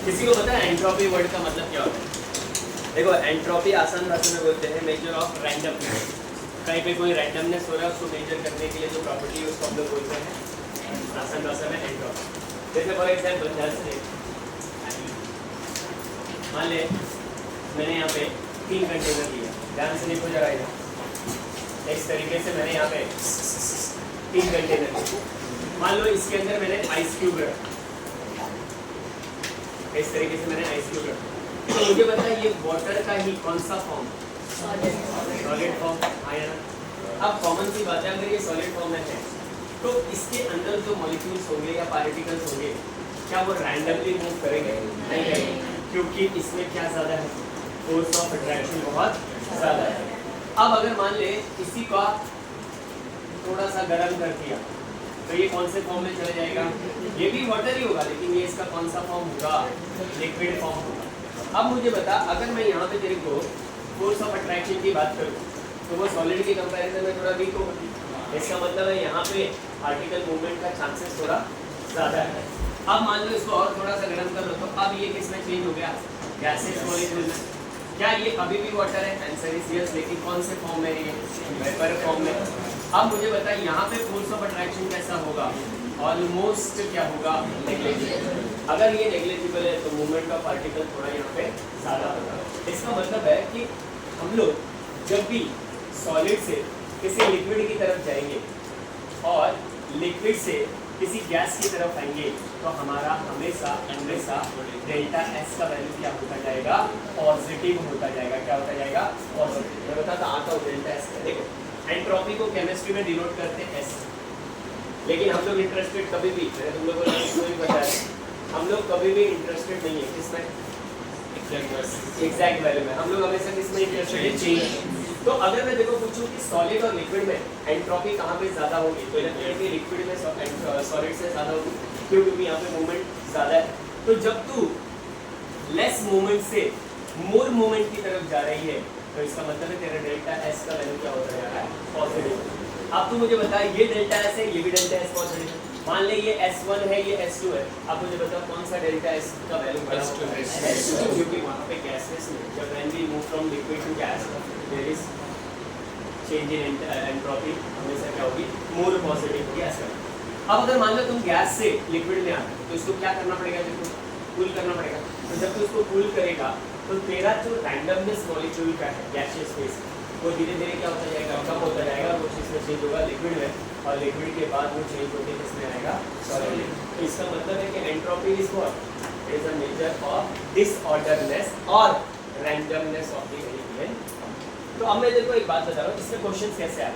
किसी को पता है एंट्रोपी वर्ड का मतलब क्या होता है? देखो एंट्रोपी आसान भाषा में बोलते हैं मेजर ऑफ रैंडमनेस। कहीं पे कोई रैंडमनेस हो रहा है उसको मेजर करने के लिए जो प्रॉपर्टी है उसको हम लोग बोलते हैं आसान भाषा में एंट्रोपी। जैसे फॉर एग्जाम्पल ध्यान से मान ले मैंने यहाँ पे 3 कंटेनर लिया, ध्यान से देखो जरा इधर। इस तरीके से मैंने यहाँ पे 3 कंटेनर लिए। मान लो इसके अंदर मैंने आइस क्यूब रखा, इस तरीके से मैंने आइस क्यूब रखा। तो मुझे बताया ये वाटर का ही कौन सा फॉर्म? सॉलिड फॉर्म आया ना। अब कॉमन सी बात है, अगर ये सॉलिड फॉर्म में है तो इसके अंदर जो मॉलिक्यूल्स होंगे या पार्टिकल्स होंगे क्या वो रैंडमली मूव करेंगे? नहीं करेंगे, क्योंकि इसमें क्या ज़्यादा है? फोर्स ऑफ अट्रैक्शन बहुत ज़्यादा है। अब अगर मान ले इसी को थोड़ा सा गर्म कर दिया तो ये कौन से फॉर्म में चले जाएगा? ये भी वाटर ही होगा, लेकिन ये इसका कौन सा फॉर्म होगा? लिक्विड फॉर्म होगा। अब मुझे बता, अगर मैं यहाँ पे तेरे को फोर्स ऑफ अट्रैक्शन की बात करूँ तो वो सॉलिड के कंपैरिजन में थोड़ा वीक होगा। इसका मतलब है यहाँ पे पार्टिकल मूवमेंट का चांसेस थोड़ा ज़्यादा है। अब मान लो इसको और थोड़ा सा गर्म कर लो तो अब ये किस में चेंज हो गया? गैसेस मॉलिक्यूल में। क्या ये अभी भी वाटर है? आंसर इज यस, लेकिन कौन से फॉर्म में है? वेपर फॉर्म में। अब मुझे बताइए यहाँ पे फोर्स ऑफ अट्रैक्शन कैसा होगा? ऑलमोस्ट क्या होगा? नेग्लिजिबल। अगर ये नेग्लिजिबल है तो मूवमेंट का पार्टिकल थोड़ा यहाँ पे ज़्यादा होगा। इसका मतलब है कि हम लोग जब भी सॉलिड से किसी लिक्विड की तरफ जाएंगे और लिक्विड से किसी गैस की तरफ आएंगे तो हमारा हमेशा डेल्टा एस का वैल्यू क्या होता जाएगा? पॉजिटिव होता जाएगा। क्या होता जाएगा? पॉजिटिव। मैं बताता आता हूँ डेल्टा एस का। देखो एंट्रोपी को केमिस्ट्री में डिनोट करते हैं एस, लेकिन हम लोग इंटरेस्टेड कभी भी, मैंने तुम लोगों को बताया, हम लोग कभी भी इंटरेस्टेड नहीं है किसमें? एग्जैक्ट वैल्यू में। हम लोग हमेशा किसमें इंटरेस्टेड है? चेंज। तो अगर मैं देखो पूछूं कि सॉलिड और लिक्विड में एंट्रोपी कहाँ पे ज़्यादा होगी तो डेफिनेटली लिक्विड में सॉलिड से ज़्यादा होगी। क्यों? क्योंकि यहाँ पे मूवमेंट ज़्यादा है। तो जब तू लेस मूवमेंट से मोर मूवमेंट की तरफ जा रही है तो इसका मतलब है तेरा डेल्टा एस का वैल्यू क्या होता जा रहा है? पॉजिटिव। अब तू मुझे बता, ये डेल्टा एस है, ये भी डेल्टा एस पॉजिटिव है। मान ले ये S1 है, ये S2 है। अब मुझे बताओ कौन सा डेल्टा एस का वैल्यू बड़ा होगा? S2, क्योंकि वहाँ पे गैसेस में जब when we move from liquid to gas there is change in entropy, हमेशा क्या होगी? मोर पॉजिटिव होगी ऐसा। अब अगर मान लो तुम गैस से लिक्विड में आ तो इसको क्या करना पड़ेगा? देखो कूल करना पड़ेगा। तो जब तू इसको कूल करेगा तो तेरा जो रैंडमनेस मॉलिक्यूल का है गैसियस फेज वो धीरे धीरे क्या होता जाएगा? कम होता जाएगा। वो इसमें चेंज होगा लिक्विड में, और लिक्विड के बाद वो चेंज होकर किसमें आएगा? सॉलिड। तो इसका मतलब है कि entropy is what? Is a measure of disorderness और रैंडमनेस ऑफ द एलिमेंट। तो अब मैं देखो एक बात बता रहा हूँ, इसमें क्वेश्चन कैसे आए।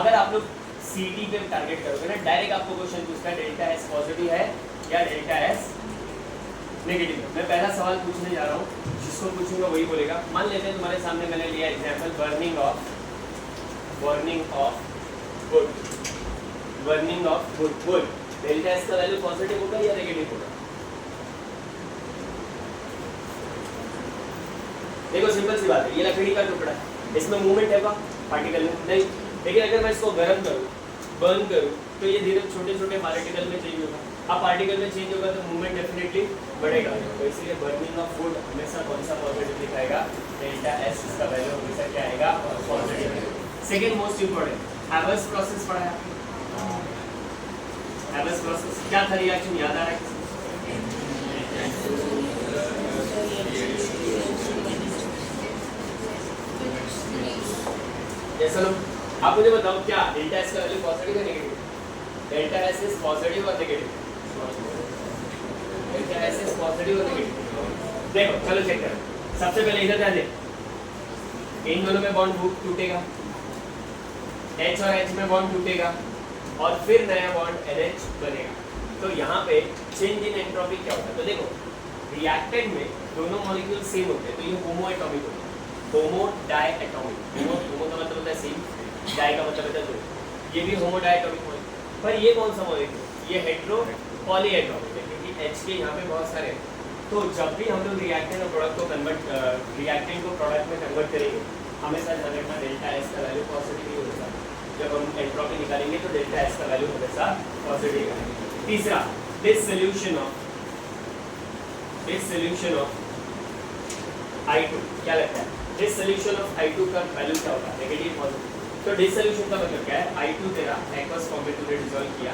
अगर आप लोग सीटी पे टारगेट करोगे ना, डायरेक्ट आपको क्वेश्चन पूछता है डेल्टा एस पॉजिटिव है या डेल्टा एस नेगेटिव है। मैं पहला सवाल पूछने जा रहा हूँ, जिसको पूछूंगा वही बोलेगा। मान लेते हैं तुम्हारे सामने मैंने लिया example burning of would. Delta S का वैल्यू पॉजिटिव होगा या नेगेटिव होगा? देखो सिंपल सी बात है, ये लकड़ी का टुकड़ा है, इसमें मूवमेंट है क्या पार्टिकल में? नहीं। लेकिन अगर मैं इसको गर्म करूँ, बर्न करूँ तो ये धीरे छोटे छोटे पार्टिकल में चेंज होगा। अब पार्टिकल में चेंज होगा तो मूवमेंट डेफिनेटली बढ़ेगा। तो इसलिए बर्निंग ऑफ वुड हमेशा कौन सा पॉजिटिव दिखाएगा? डेल्टा एस का वैल्यू हमेशा क्या आएगा? Positive. Second most important, Haber's process पढ़ा है। हैबर्स प्रोसेस क्या था? रिएक्शन याद आ रहा है? जैसा लोग आप मुझे बताओ क्या डेल्टा एस का वैल्यू पॉजिटिव है negative? Delta S is positive और negative? Delta S is positive और नेगेटिव। देखो चलो चेक करो। सबसे पहले इधर ध्यान दे, इन दोनों में बॉन्ड टूटेगा, H और H में बॉन्ड टूटेगा और फिर नया बॉन्ड NH बनेगा। तो यहाँ पे चेंज इन एंट्रोपी क्या होता है? तो देखो रिएक्टेंट में दोनों मॉलिक्यूल सेम होते हैं तो ये होमो एटॉमिक होता है। होमो डाई एटॉमिक, होमो का मतलब होता है सेम, डाई का मतलब होता है दो। ये भी होमो डाई एटॉमिक मॉलिक्यूल। पर ये कौन सा मॉलिक्यूल? ये हेटेरो पॉली एटॉमिक है, क्योंकि H के यहाँ पे बहुत सारे हैं। तो जब भी हम लोग रिएक्टेंट और प्रोडक्ट को रिएक्टेंट को प्रोडक्ट में कन्वर्ट करेंगे हमेशा ध्यान रखना डेल्टा एस का वैल्यू पॉजिटिव ही होगा। जब हम एंट्रोपी निकालेंगे तो डेल्टा एस का वैल्यू हमेशा पॉजिटिव आएगा। तीसरा, this solution of this solution of I2 क्या लगता है? दिस सॉल्यूशन ऑफ I2 का वैल्यू क्या होगा? Negative positive. तो दिस सॉल्यूशन का मतलब क्या है? I2 तेरा एक्वस फॉर्म में तूने डिसॉल्व किया,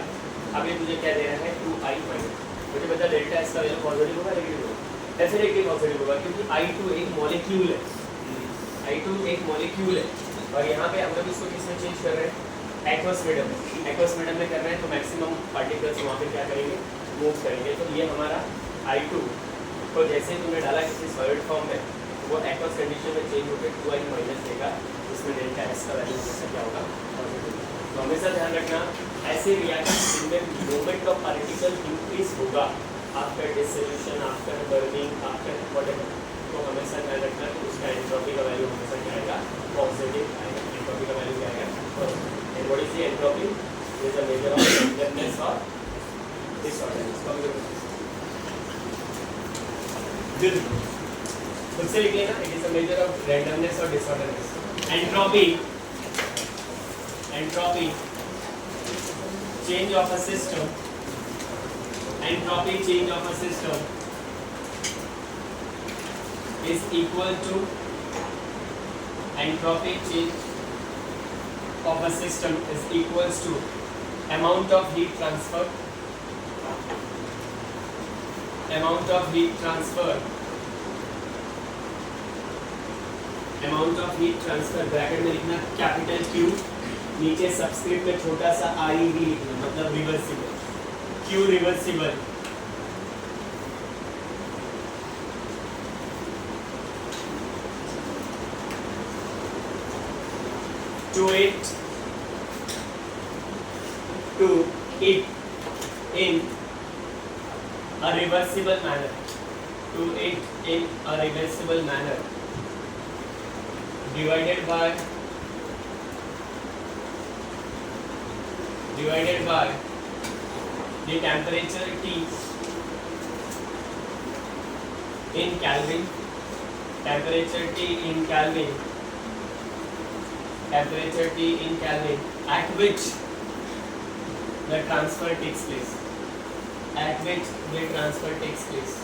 अब ये तुझे क्या दे रहा है 2I माइनस, मुझे बता डेल्टा इसका वैल्यू पॉजिटिव होगा नेगेटिव होगा? डेफिनेटली पॉजिटिव होगा क्योंकि I2 एक मॉलिक्यूल है, I2 एक मॉलिक्यूल है और यहाँ पे हम लोग इसको किसमें चेंज कर रहे हैं? एक्वस मीडियम में। एक्वस मीडियम में कर रहे हैं तो मैक्सिमम पार्टिकल्स वहाँ पे क्या करेंगे? मूव करेंगे। तो ये हमारा I2 को जैसे ही तुमने डाला किसी सॉलिड फॉर्म में वो एक्वस कंडीशन में चेंज होकर 2I माइनस देगा, इसमें डेल्टा S का वैल्यू हमेशा क्या होगा? पॉजिटिव। तो हमेशा ध्यान रखना ऐसे रिएक्शन जिनमें मोमेंट ऑफ पार्टिकल इंक्रीज होगा after dissolution, after burning, after whatever, तो हमेशा ध्यान रखना कि उसका एंट्रोपी का वैल्यू हमेशा क्या आएगा? पॉजिटिव आएगा। एंट्रोपी का वैल्यू क्या आएगा? Positive. And what is the entropy? It is a measure of randomness और डिसऑर्डरनेस। गुड, खुद से लिख लेना। It is a measure of randomness और disorderness. Entropy, entropy change of a system, entropy change of a system is equal to entropy change of a system is equals to amount of heat transfer, amount of heat transfer, amount of heat transfer bracket में लिखना capital Q, नीचे subscript में छोटा सा REV लिखना, मतलब reversible, Q reversible, to it in a reversible manner, to it in a reversible manner, divided by the temperature T in Kelvin, temperature T in Kelvin, temperature T in Kelvin at which the transfer takes place, at which the transfer takes place.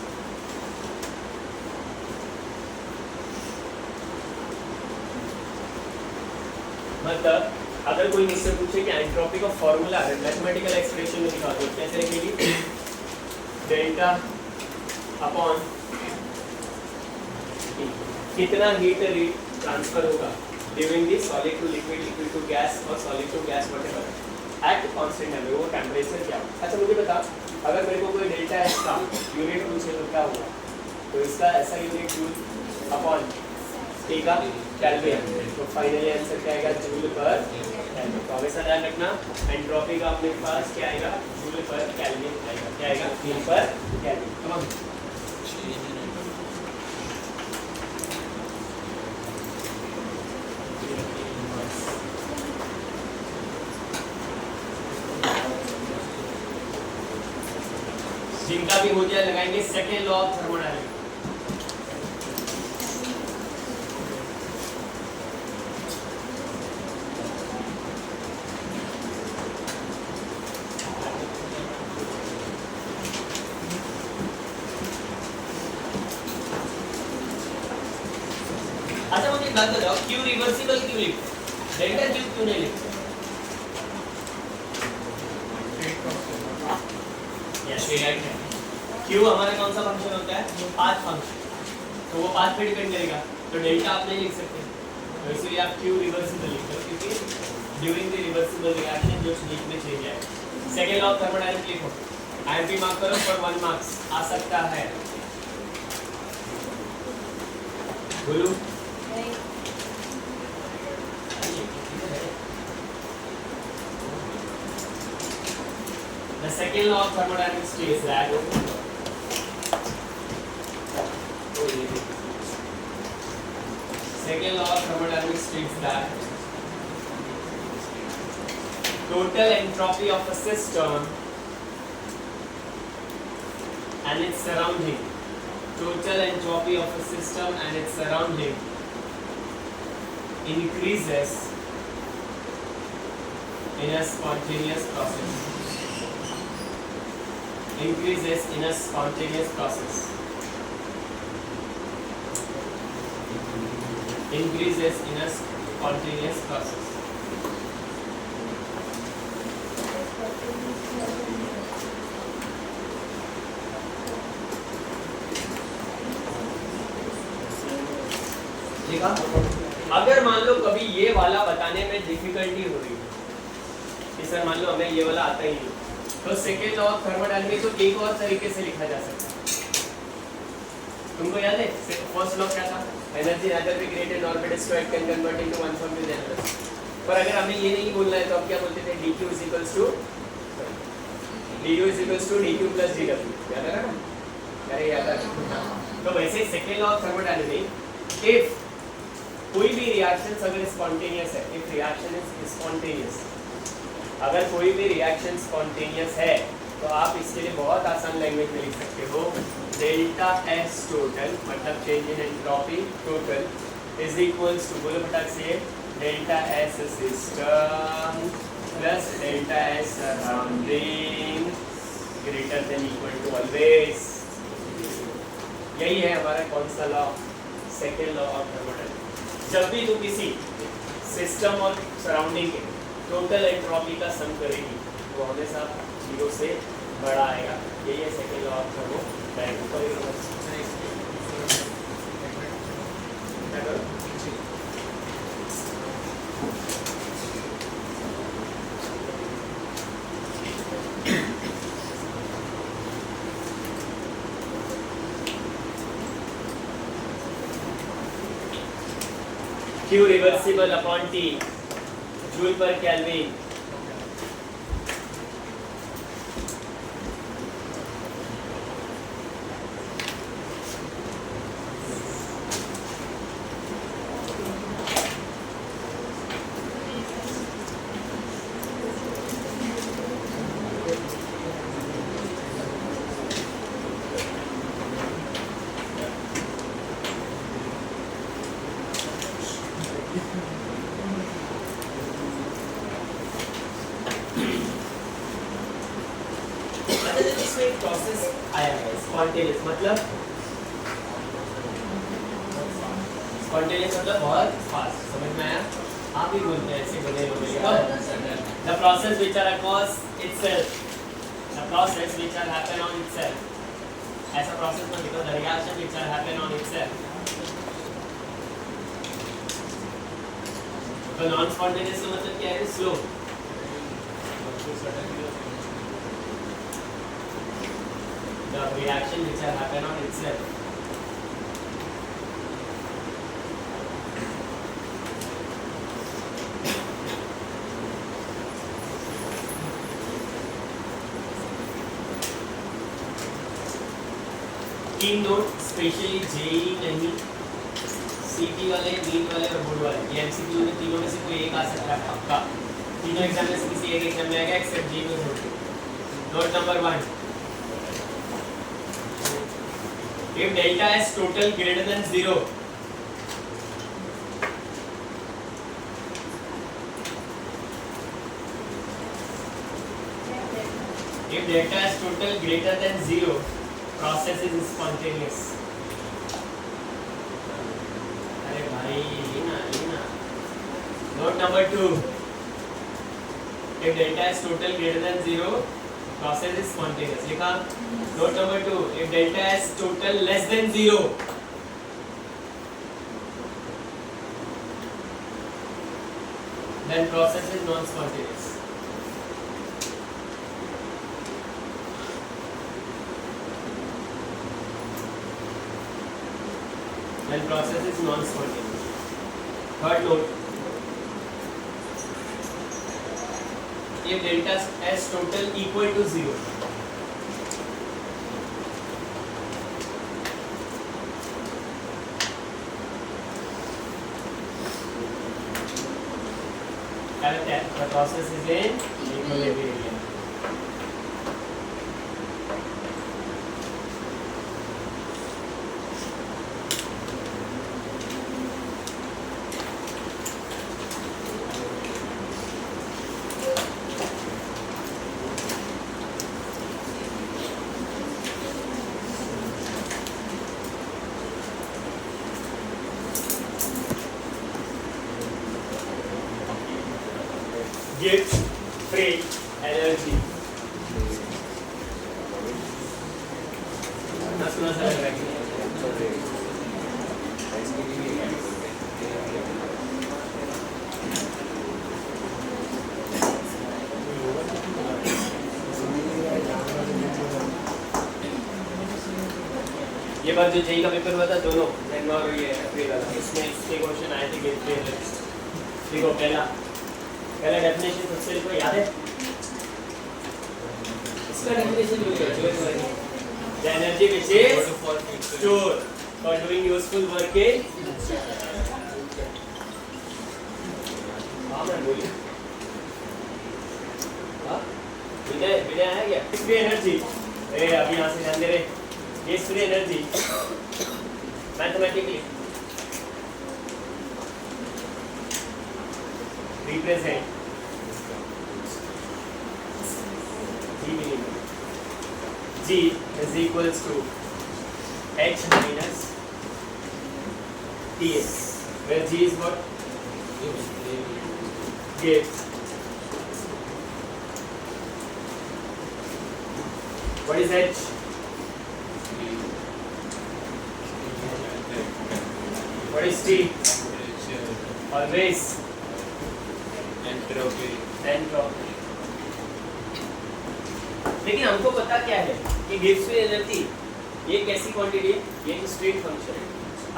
मतलब अगर कोई मुझसे पूछे कि entropy का formula है, mathematical expression में लिखा दो, कैसे लिखेगी? डेल्टा अपॉन कितना हीट ट्रांसफर होगा during the solid to liquid, liquid to gas और solid to gas whatever at constant temperature, वो टेंपरेचर क्या होगा? अच्छा मुझे बता, अगर मेरे को कोई डेल्टा एस का यूनिट पूछे तो क्या होगा? तो इसका ऐसा यूनिट जूल अपॉन T का केल्विन, तो फाइनली आंसर क्या आएगा? जूल पर केल्विन। तो हमेशा ध्यान रखना एंट्रोपी का अपने पास क्या आएगा? जूल पर केल्विन आएगा। क्या आएगा? जूल पर केल्विन। तमाम जिनका भी हो जाए लगाएंगे सेकेंड लॉ ऑफ थर्मोडायनामिक्स। अच्छा मुझे बात बताओ, क्यू रिवर्सिबल क्यों लिखते हैं? डेल्टा क्यू क्यों नहीं लिखते? क्यू हमारा कौन सा फंक्शन होता है? पाथ फंक्शन, तो वो पाथ पे डिपेंड करेगा, तो डेल्टा आप नहीं लिख सकते, तो इसलिए आप क्यू रिवर्सिबल लिखते हो क्योंकि ड्यूरिंग द रिवर्सिबल रिएक्शन जो स्टेट में चेंज आएगा। सेकेंड लॉ ऑफ थर्मोडायनामिक्स लिखो, आईएमपी मार्क करो फॉर 1 मार्क्स आ सकता है। बोलो the second law of thermodynamics states that second law of thermodynamics states that total entropy of a system and its surrounding, total entropy of a system and its surrounding increases in a spontaneous process, increases in a spontaneous process, increases in a spontaneous process. देखा? अगर मान लो कभी ये वाला बताने में difficulty हो रही है कि सर मान लो हमें ये वाला आता ही नहीं, तो सेकेंड लॉ ऑफ थर्मोडायनामिक्स को एक और तरीके से लिखा जा सकता है। तुमको याद है फर्स्ट लॉ क्या था? Energy neither be created nor be destroyed can convert into one form to the other. पर अगर हमें ये नहीं बोलना है तो अब क्या बोलते थे? dq is equals to dq plus dw। याद है ना? अरे याद है। तो वैसे second law of thermodynamics, if कोई भी रिएक्शन अगर स्पॉन्टेनियस है, इफ रिएक्शन इज स्पॉन्टेनियस, अगर कोई भी रिएक्शन स्पॉन्टेनियस है तो आप इसके लिए बहुत आसान लैंग्वेज में लिख सकते हो, डेल्टा एस टोटल मतलब change in entropy total is equals to, बोलो फटाक से, delta S system plus delta S surrounding greater than equal to always. यही है हमारा कौन सा law? Second law of thermodynamics. जब भी तू किसी सिस्टम और सराउंडिंग के टोटल एंट्रोपी का सम करेगी वो हमेशा 0 से बड़ा आएगा। यही है second law of thermodynamics. Q reversible upon T, joule per Kelvin। Process आया है स्पॉन्टेनियस मतलब बहुत फास्ट, समझ में आया? आप ही बोलते हैं ऐसे बने लोग। The process which are across itself, the process which are happen on itself, ऐसा प्रोसेस में लिखो the reaction which are happen on itself. तो नॉन स्पॉन्टेनियस का मतलब क्या है? Slow. The reaction which have happened on itself. तीन note specially JEE नहीं, सीटी वाले, नीट वाले और बोर्ड वाले, ये एमसीक्यू में तीनों में से कोई एक आ सकता है पक्का। तीनों एग्जाम में से किसी एक एग्जाम में आएगा एक्सेप्ट जी में note. Note number 1, if delta is total greater than 0, if delta is total greater than 0, process is spontaneous। अरे भाई लेना। Note number 2, if delta is total greater than 0, process is spontaneous। लिखा? Note number 2, if delta is total less than 0, then process is non-spontaneous। Then process is non-spontaneous। Third note, if delta S total equal to 0, the process is in equilibrium। gives free energy. ना सुना सा लग रहा है। ये बार जो JEE का paper हुआ था दोनों जनवरी और ये अप्रैल वाला, इसमें इसके क्वेश्चन आए थे गिव फ्री एनर्जी। देखो पहला डेफिनेशन सबसे को याद है, इसका डेफिनेशन लिखो, the energy which is stored for doing useful work in मैं बोलिए विनय है क्या फ्री एनर्जी, अभी यहाँ से ध्यान दे रहे, ये free energy mathematically represent G is equals to H minus Ts, where G is what? Gives. What is H? What is T? Always entropy. लेकिन हमको पता क्या है कि गिव्स फ्री एनर्जी ये कैसी क्वांटिटी है, ये एक स्ट्रेट फंक्शन है।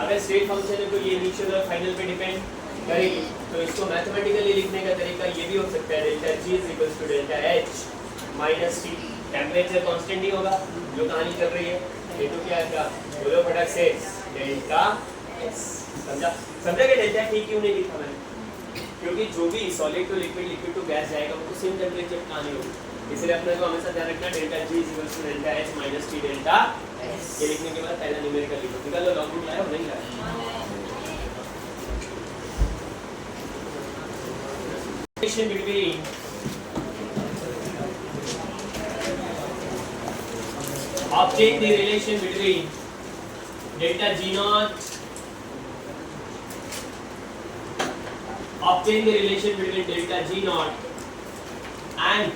अगर स्ट्रेट फंक्शन है तो ये इनिशियल और फाइनल पे डिपेंड करेगी, तो इसको मैथमेटिकली लिखने का तरीका ये भी हो सकता है delta G is equals to delta H minus T। Temperature constant ही होगा जो कहानी चल रही है, ये तो क्या है बोलो फटाक से डेल्टा S। समझा कि डेल्टा T क्यों नहीं लिखा मैंने, क्योंकि जो भी solid to liquid, liquid to gas जाएगा वो तो सेम टेम्परेचर पे आनी होगी, इसलिए अपने को हमेशा ध्यान रखना delta G is equal to delta H minus T delta S। ये लिखने के बाद पहला न्यूमेरिकल लिखो, निकालो लॉग रूट लाया हो नहीं लाया। Relation between obtain the relation between delta G naught, obtain the relation between delta G naught and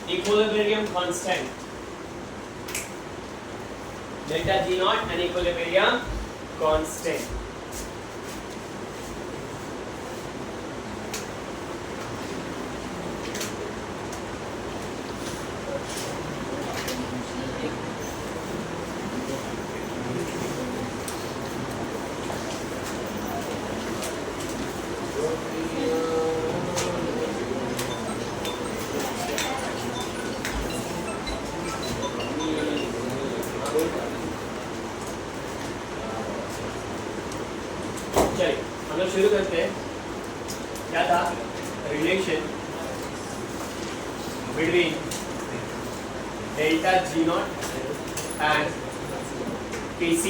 equilibrium constant, delta G naught and equilibrium constant। चलिए हम लोग शुरू करते हैं। क्या था relation between delta G not and Kc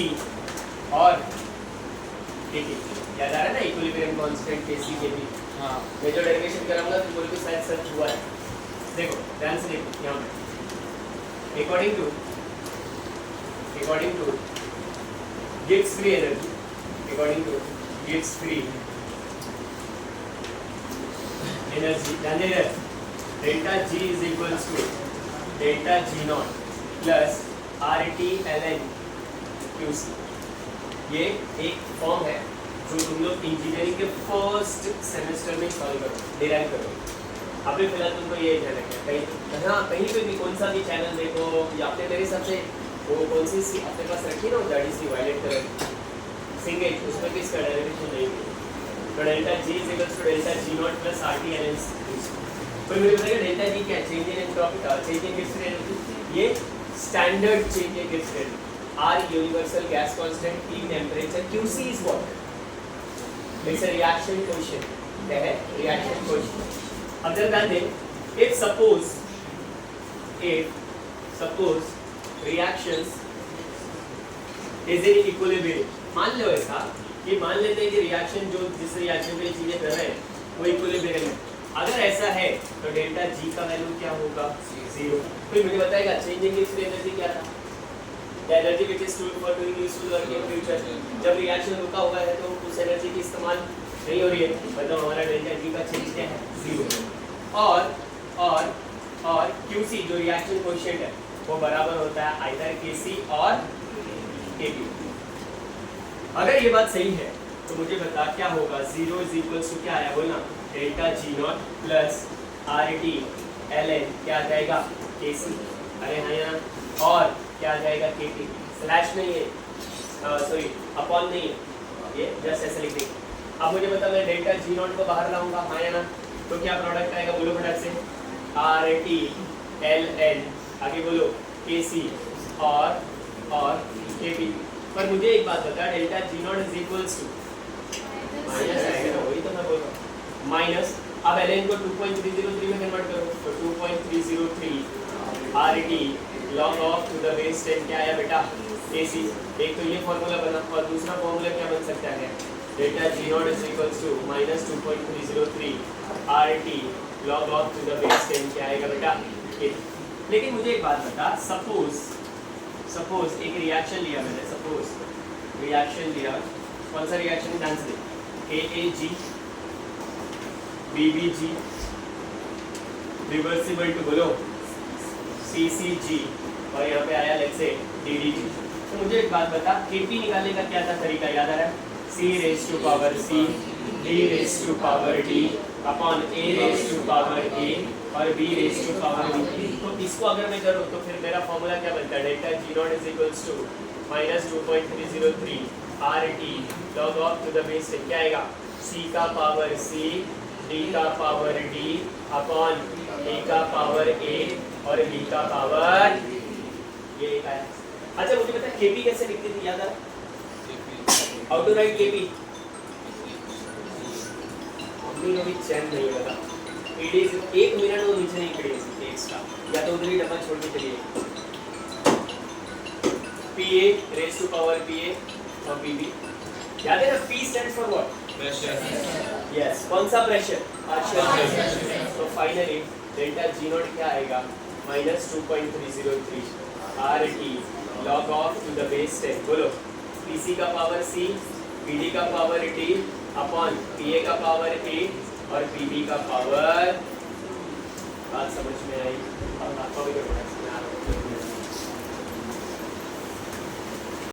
और Kp, याद आ रहा है ना इक्विलिब्रियम कांस्टेंट Kc Kp। हाँ मैं जो डेरिवेशन कराऊंगा तो बोल के शायद सच हुआ है। देखो ध्यान से देखो यहाँ पे according to gives free energy, according to gives free energy, ध्यान दे delta G is equals to delta G naught plus RT ln QC। ये एक फॉर्म है जो तुम लोग इंजीनियरिंग के फर्स्ट सेमेस्टर में सॉल्व करो, डिराइव करो। अभी फिलहाल तुमको ये ध्यान रखना हाँ कहीं पे भी कौन सा भी चैनल देखो या आपने मेरे हिसाब से वो कौन सी अपने पास रखी ना जाडी सी वायलेट कलर सिंगल, उसमें भी इसका डेरिवेशन नहीं है। तो delta G is equals to delta G naught plus RT ln कोई मुझे बताएगा डेल्टा G क्या है? Change in entropy, change in गिव्स फ्री एनर्जी। ये स्टैंडर्ड चेंज इन गिव्स free energy. R universal gas constant, T temperature, QC is what? It's a reaction coefficient. क्या है? Reaction coefficient. अब जरा ध्यान दें, if suppose reactions is in equilibrium, मान लो ऐसा कि मान लेते हैं कि रिएक्शन जो जिस रिएक्शन पे चीजें कर रहे हैं वो इक्विलिब्रियम है। अगर ऐसा है तो डेल्टा G का वैल्यू क्या होगा? 0। फिर मुझे बताएगा चेंज इन गिव्स फ्री एनर्जी क्या था? The energy which is stored for doing useful work in future. जब रिएक्शन रुका हुआ है तो उस एनर्जी की इस्तेमाल नहीं हो रही है, मतलब हमारा डेल्टा G का चेंज क्या है? 0। और QC जो रिएक्शन कोएफिशिएंट है वो बराबर होता है आइदर KC और KB। अगर ये बात सही है तो मुझे बता क्या होगा, 0 इज इक्वल्स टू क्या आया बोलना, delta G0 plus RT ln क्या आ जाएगा KC, अरे हाँ यार, और क्या आ जाएगा KT, स्लैश नहीं है, सॉरी अपॉन नहीं है, ये जस्ट ऐसे लिख देंगे। अब मुझे बता मैं डेल्टा G0 को बाहर लाऊंगा, हाँ या ना, तो क्या प्रोडक्ट आएगा बोलो फटाक से, RT ln आगे बोलो KC और KP। पर मुझे एक बात बता, delta G0 is equals to minus आएगा ना, वही तो मैं बोल रहा हूँ माइनस। अब ln को 2.303 में कन्वर्ट करो तो 2.303 RT log of to the base 10 क्या आया बेटा KC। एक तो ये फॉर्मूला बना और दूसरा फॉर्मूला क्या बन सकता है, delta G0 is equals to minus 2.303 RT log of to the base 10 क्या आएगा बेटा KC। लेकिन मुझे एक बात बता, सपोज एक रिएक्शन लिया मैंने, सपोज रिएक्शन लिया, कौन सा रिएक्शन ध्यान से, AAG BBG रिवर्सिबल टू बोलो CCG और यहाँ पे आया लेट्स से DDG। तो मुझे एक बात बता, KP निकालने का क्या था तरीका, याद आ रहा है, C raise to power C D raise to power D upon A raise to power A और B raise to power B। तो इसको अगर मैं करूँ तो फिर मेरा फॉर्मूला क्या बनता है, delta G0 is equals to minus 2.303 RT log of to the base क्या आएगा, C का पावर C D का पावर D अपॉन A का पावर A और B का पावर ये एक आया। अच्छा मुझे बता KP कैसे लिखते थे, याद आ, हाउ टू राइट KP, हमने कभी चैन नहीं लगा, इडीज 1 मिनट वो नीचे नहीं खड़ी है एक्स्ट्रा, या तो उधर ही डब्बा छोड़ के चलिए, PA raise to power PA और PB, याद है ना, P stands for what, pressure, yes, कौन सा प्रेशर, पार्शियल प्रेशर। तो फाइनली डेल्टा G0 क्या आएगा, minus 2.303 RT log of to the base 10 बोलो PC का पावर C PD का पावर D अपॉन PA का पावर A और PB का पावर, बात समझ में आई, अब आपको भी करना है।